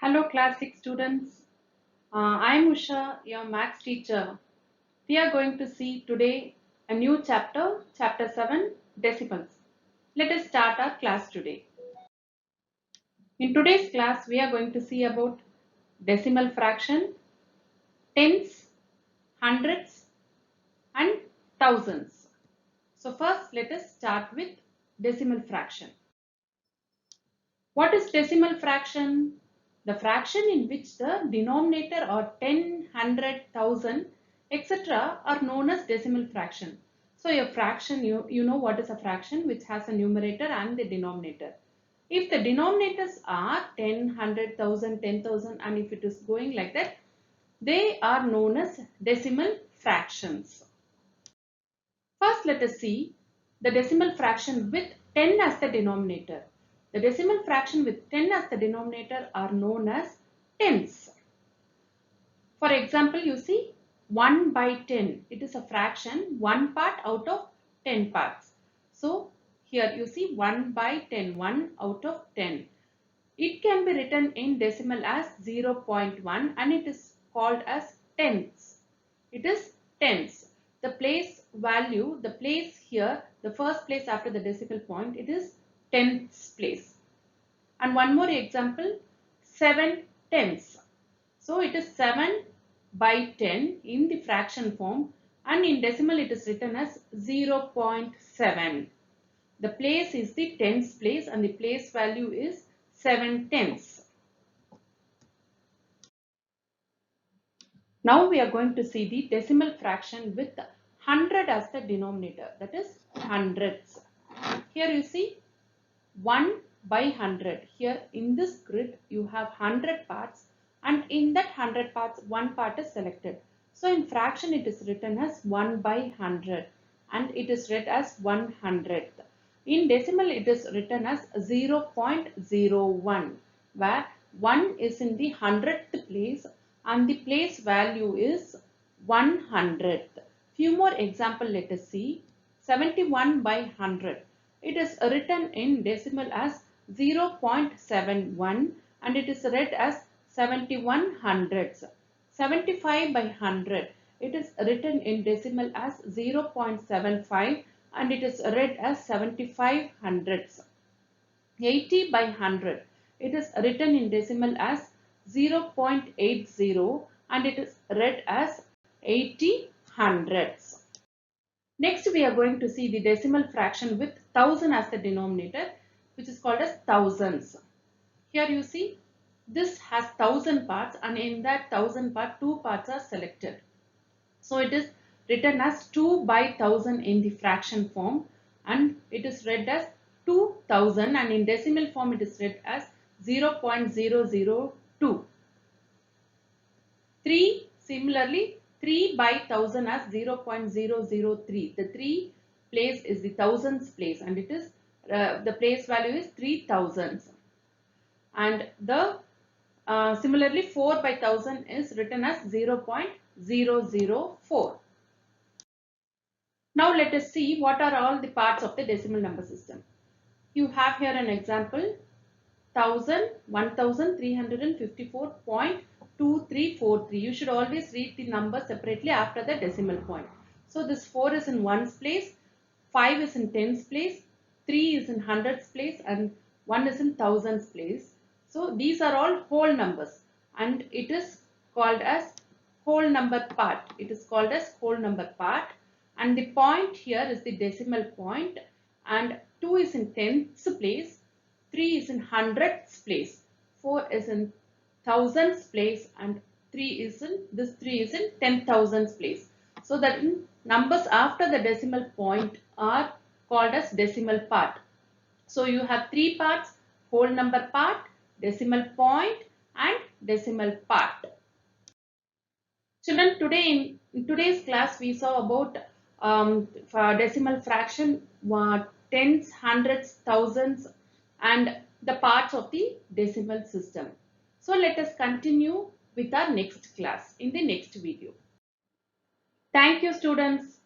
Hello class 6 students. I am Usha, your maths teacher. We are going to see today a new chapter, chapter 7, decimals. Let us start our class today. In today's class, we are going to see about decimal fraction, tens, hundreds and thousands. So first let us start with decimal fraction. What is decimal fraction? The fraction in which the denominator or 10, 100, 1000, etc. are known as decimal fraction. So a fraction, you know what is a fraction, which has a numerator and the denominator. If the denominators are 10, 100, 1000, 10,000 and if it is going like that, they are known as decimal fractions. First let us see the decimal fraction with 10 as the denominator. The decimal fraction with 10 as the denominator are known as tens. For example, you see 1 by 10. It is a fraction, one part out of 10 parts. So here you see 1 by 10, 1 out of 10. It can be written in decimal as 0.1 and it is called as tens. It is tens. The place value, the place here, the first place after the decimal point, it is tenths place. And one more example, 7 tenths. So it is 7 by 10 in the fraction form and in decimal it is written as 0.7. The place is the tens place and the place value is 7 tenths. Now we are going to see the decimal fraction with 100 as the denominator, that is hundreds. Here you see 1 by 100. Here in this grid you have 100 parts and in that 100 parts one part is selected. So in fraction it is written as 1 by 100 and it is read as 100th. In decimal it is written as 0.01 where 1 is in the 100th place and the place value is 100th. Few more example let us see. 71 by 100. It is written in decimal as 0.71 and it is read as 71 hundredths. 75 by 100. It is written in decimal as 0.75 and it is read as 75 hundredths. 80 by 100. It is written in decimal as 0.80 and it is read as 80 hundredths. Next we are going to see the decimal fraction with 1000 as the denominator, which is called as thousands. Here you see this has 1000 parts and in that 1000 part 2 parts are selected. So it is written as 2 by 1000 in the fraction form and it is read as 2000 and in decimal form it is read as 0.002. 3 similarly 3 by 1000 as 0.003. The 3 place is the thousands place and it is the place value is 3000 and the similarly 4 by 1000 is written as 0.004. Now let us see what are all the parts of the decimal number system. You have here an example 1354.2343. You should always read the number separately after the decimal point. So this 4 is in ones place, 5 is in tens place, 3 is in hundreds place and 1 is in thousands place. So these are all whole numbers and it is called as whole number part. It is called as whole number part and the point here is the decimal point and 2 is in tenths place, 3 is in hundredths place, 4 is in thousands place and 3 is in 10,000s place. So that numbers after the decimal point are called as decimal part. So you have 3 parts, whole number part, decimal point and decimal part. Children, today in today's class we saw about for decimal fraction, tens, hundreds, thousands and the parts of the decimal system. So let us continue with our next class in the next video. Thank you students.